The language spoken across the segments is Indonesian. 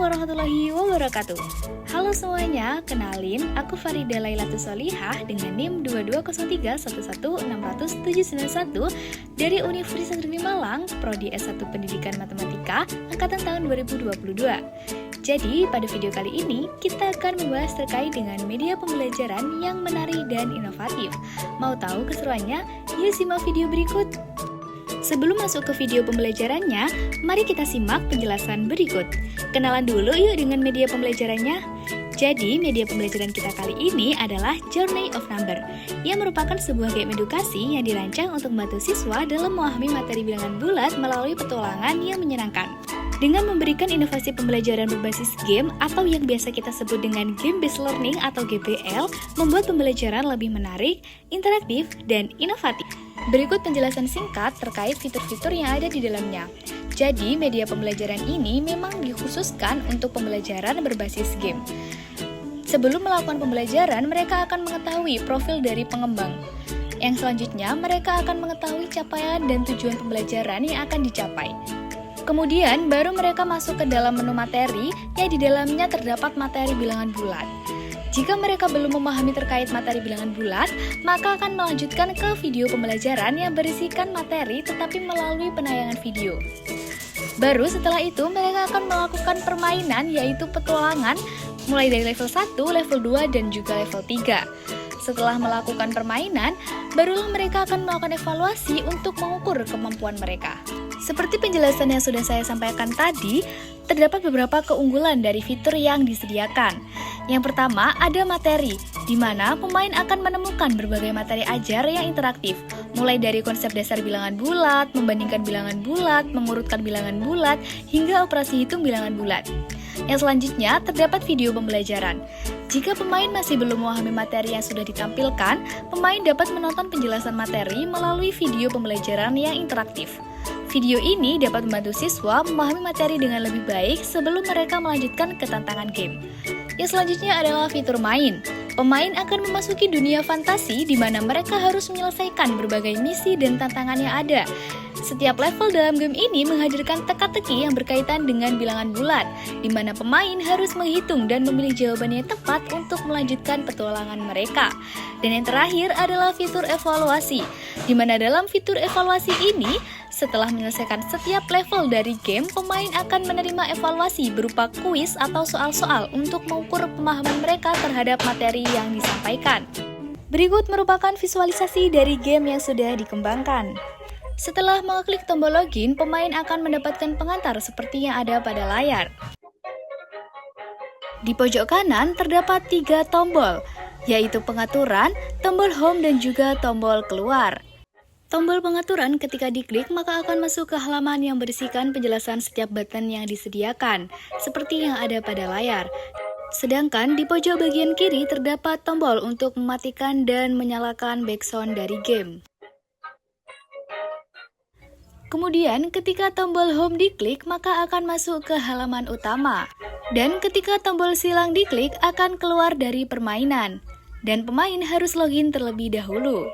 warahmatullahi wabarakatuh. Halo semuanya, kenalin aku Farida Lailatus Solihah dengan NIM 220311606991 dari Universitas Negeri Malang, Prodi S1 Pendidikan Matematika, angkatan tahun 2022. Jadi, pada video kali ini, kita akan membahas terkait dengan media pembelajaran yang menarik dan inovatif. Mau tahu keseruannya? Yuk simak video berikut. Sebelum masuk ke video pembelajarannya, mari kita simak penjelasan berikut. Kenalan dulu yuk dengan media pembelajarannya. Jadi, media pembelajaran kita kali ini adalah Journey of Number, yang merupakan sebuah game edukasi yang dirancang untuk membantu siswa dalam memahami materi bilangan bulat melalui petualangan yang menyenangkan. Dengan memberikan inovasi pembelajaran berbasis game atau yang biasa kita sebut dengan Game-Based Learning atau GBL, membuat pembelajaran lebih menarik, interaktif, dan inovatif. Berikut penjelasan singkat terkait fitur-fitur yang ada di dalamnya. Jadi, media pembelajaran ini memang dikhususkan untuk pembelajaran berbasis game. Sebelum melakukan pembelajaran, mereka akan mengetahui profil dari pengembang. Yang selanjutnya, mereka akan mengetahui capaian dan tujuan pembelajaran yang akan dicapai. Kemudian, baru mereka masuk ke dalam menu materi, yang di dalamnya terdapat materi bilangan bulat. Jika mereka belum memahami terkait materi bilangan bulat, maka akan melanjutkan ke video pembelajaran yang berisikan materi tetapi melalui penayangan video. Baru setelah itu, mereka akan melakukan permainan yaitu petualangan mulai dari level 1, level 2, dan juga level 3. Setelah melakukan permainan, barulah mereka akan melakukan evaluasi untuk mengukur kemampuan mereka. Seperti penjelasan yang sudah saya sampaikan tadi, terdapat beberapa keunggulan dari fitur yang disediakan. Yang pertama, ada materi, di mana pemain akan menemukan berbagai materi ajar yang interaktif, mulai dari konsep dasar bilangan bulat, membandingkan bilangan bulat, mengurutkan bilangan bulat, hingga operasi hitung bilangan bulat. Yang selanjutnya, terdapat video pembelajaran. Jika pemain masih belum memahami materi yang sudah ditampilkan, pemain dapat menonton penjelasan materi melalui video pembelajaran yang interaktif. Video ini dapat membantu siswa memahami materi dengan lebih baik sebelum mereka melanjutkan ke tantangan game. Yang selanjutnya adalah fitur main. Pemain akan memasuki dunia fantasi di mana mereka harus menyelesaikan berbagai misi dan tantangan yang ada. Setiap level dalam game ini menghadirkan teka-teki yang berkaitan dengan bilangan bulat, di mana pemain harus menghitung dan memilih jawaban yang tepat untuk melanjutkan petualangan mereka. Dan yang terakhir adalah fitur evaluasi, di mana dalam fitur evaluasi ini, setelah menyelesaikan setiap level dari game, pemain akan menerima evaluasi berupa kuis atau soal-soal untuk mengukur pemahaman mereka terhadap materi yang disampaikan. Berikut merupakan visualisasi dari game yang sudah dikembangkan. Setelah mengeklik tombol login, pemain akan mendapatkan pengantar seperti yang ada pada layar. Di pojok kanan terdapat 3 tombol, yaitu pengaturan, tombol home, dan juga tombol keluar. Tombol pengaturan ketika diklik maka akan masuk ke halaman yang berisikan penjelasan setiap button yang disediakan, seperti yang ada pada layar. Sedangkan di pojok bagian kiri terdapat tombol untuk mematikan dan menyalakan background dari game. Kemudian ketika tombol home diklik maka akan masuk ke halaman utama. Dan ketika tombol silang diklik akan keluar dari permainan. Dan pemain harus login terlebih dahulu.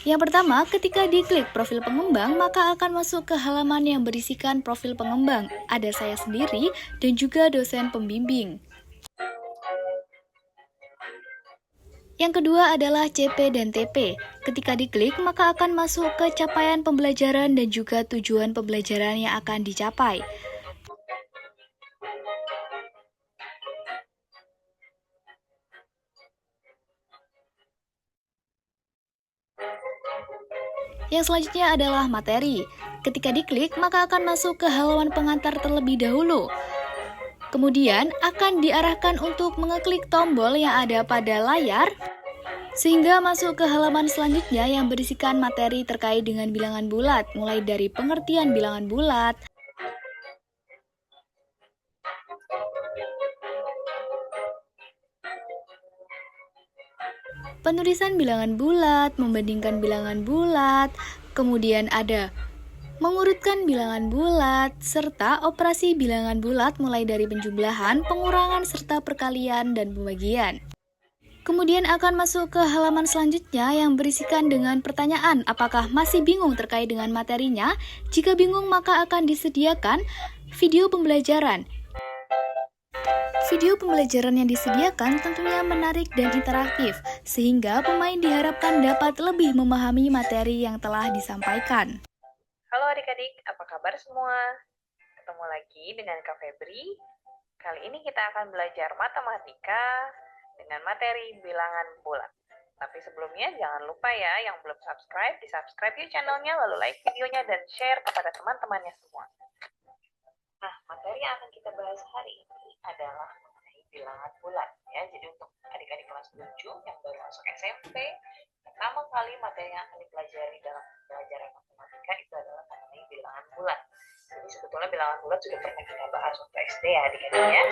Yang pertama, ketika diklik profil pengembang maka akan masuk ke halaman yang berisikan profil pengembang. Ada saya sendiri dan juga dosen pembimbing. Yang kedua adalah CP dan TP. Ketika diklik, maka akan masuk ke capaian pembelajaran dan juga tujuan pembelajaran yang akan dicapai. Yang selanjutnya adalah materi. Ketika diklik, maka akan masuk ke halaman pengantar terlebih dahulu. Kemudian akan diarahkan untuk mengeklik tombol yang ada pada layar sehingga masuk ke halaman selanjutnya yang berisikan materi terkait dengan bilangan bulat, mulai dari pengertian bilangan bulat, penulisan bilangan bulat, membandingkan bilangan bulat, kemudian ada mengurutkan bilangan bulat, serta operasi bilangan bulat mulai dari penjumlahan, pengurangan, serta perkalian dan pembagian. Kemudian akan masuk ke halaman selanjutnya yang berisikan dengan pertanyaan apakah masih bingung terkait dengan materinya. Jika bingung maka akan disediakan video pembelajaran Video pembelajaran yang disediakan tentunya menarik dan interaktif, sehingga pemain diharapkan dapat lebih memahami materi yang telah disampaikan. Halo adik-adik, apa kabar semua? Ketemu lagi dengan Kak Febri. Kali ini kita akan belajar matematika dengan materi bilangan bulat. Tapi sebelumnya jangan lupa ya, yang belum subscribe, di-subscribe yuk channelnya, lalu like videonya dan share kepada teman-temannya semua. Nah, materi yang akan kita bahas hari ini adalah mengenai bilangan bulat. Ya, jadi untuk adik-adik kelas 7 yang baru masuk SMP, pertama kali materi yang akan dipelajari dalam pelajaran matematika itu adalah mengenai bilangan bulat. Jadi sebetulnya bilangan bulat sudah pernah kita bahas waktu SD ya adik-adik ya.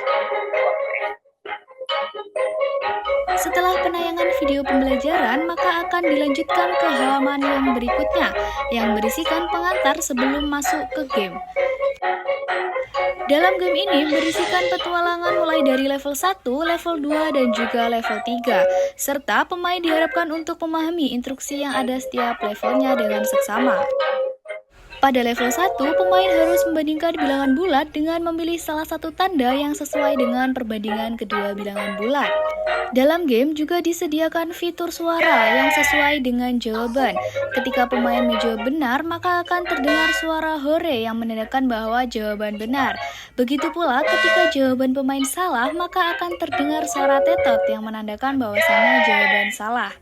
Setelah penayangan video pembelajaran, maka akan dilanjutkan ke halaman yang berikutnya, yang berisikan pengantar sebelum masuk ke game. Dalam game ini berisikan petualangan mulai dari level 1, level 2, dan juga level 3, serta pemain diharapkan untuk memahami instruksi yang ada setiap levelnya dengan seksama. Pada level 1, pemain harus membandingkan bilangan bulat dengan memilih salah satu tanda yang sesuai dengan perbandingan kedua bilangan bulat. Dalam game juga disediakan fitur suara yang sesuai dengan jawaban. Ketika pemain menjawab benar, maka akan terdengar suara hore yang menandakan bahwa jawaban benar. Begitu pula ketika jawaban pemain salah, maka akan terdengar suara tetot yang menandakan bahwasannya jawaban salah.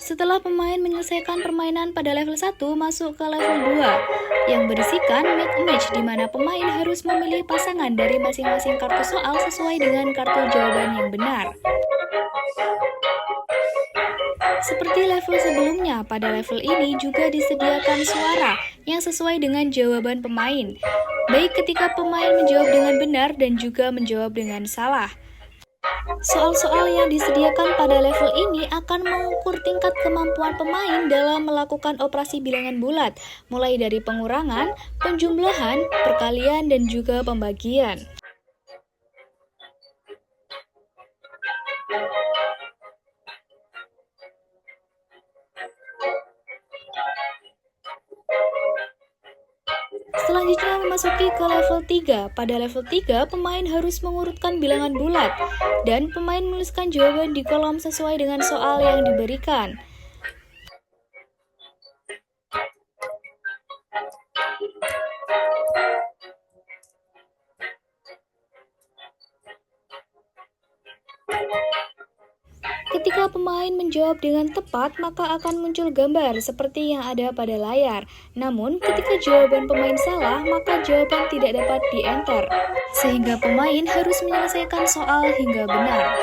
Setelah pemain menyelesaikan permainan pada level 1, masuk ke level 2 yang berisikan make a match, di mana pemain harus memilih pasangan dari masing-masing kartu soal sesuai dengan kartu jawaban yang benar. Seperti level sebelumnya, pada level ini juga disediakan suara yang sesuai dengan jawaban pemain, baik ketika pemain menjawab dengan benar dan juga menjawab dengan salah. Soal-soal yang disediakan pada level ini akan mengukur tingkat kemampuan pemain dalam melakukan operasi bilangan bulat, mulai dari pengurangan, penjumlahan, perkalian, dan juga pembagian. Selanjutnya memasuki ke level 3. Pada level 3, pemain harus mengurutkan bilangan bulat dan pemain menuliskan jawaban di kolom sesuai dengan soal yang diberikan. Ketika pemain menjawab dengan tepat, maka akan muncul gambar seperti yang ada pada layar. Namun, ketika jawaban pemain salah, maka jawaban tidak dapat di-enter, sehingga pemain harus menyelesaikan soal hingga benar.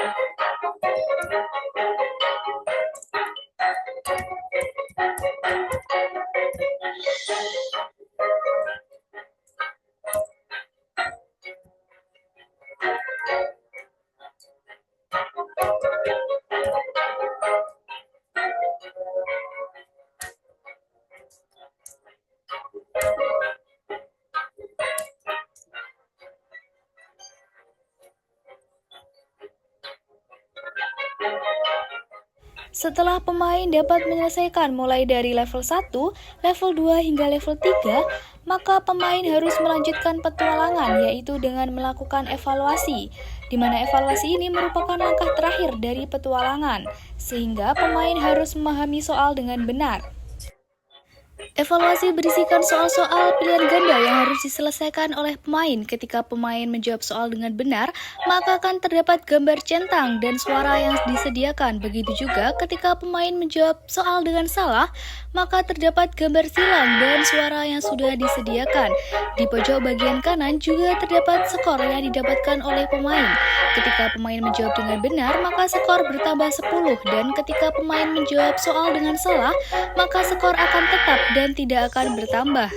Setelah pemain dapat menyelesaikan mulai dari level 1, level 2 hingga level 3, maka pemain harus melanjutkan petualangan, yaitu dengan melakukan evaluasi, di mana evaluasi ini merupakan langkah terakhir dari petualangan, sehingga pemain harus memahami soal dengan benar. Evaluasi berisikan soal-soal pilihan ganda yang harus diselesaikan oleh pemain. Ketika pemain menjawab soal dengan benar, maka akan terdapat gambar centang dan suara yang disediakan. Begitu juga ketika pemain menjawab soal dengan salah, maka terdapat gambar silang dan suara yang sudah disediakan. Di pojok bagian kanan juga terdapat skor yang didapatkan oleh pemain. Ketika pemain menjawab dengan benar, maka skor bertambah 10, dan ketika pemain menjawab soal dengan salah, maka skor akan tetap dan tidak akan bertambah.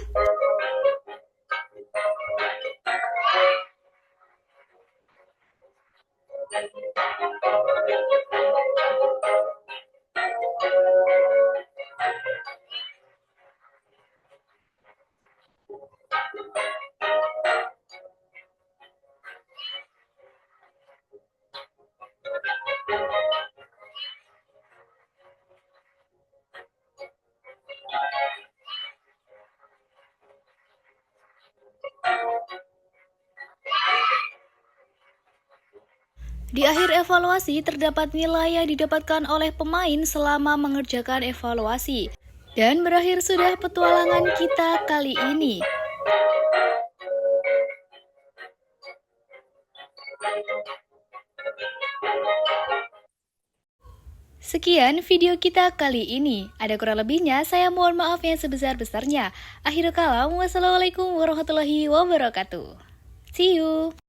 Di akhir evaluasi, terdapat nilai yang didapatkan oleh pemain selama mengerjakan evaluasi. Dan berakhir sudah petualangan kita kali ini. Sekian video kita kali ini. Ada kurang lebihnya, saya mohon maaf yang sebesar-besarnya. Akhirul kalam, wassalamualaikum warahmatullahi wabarakatuh. See you!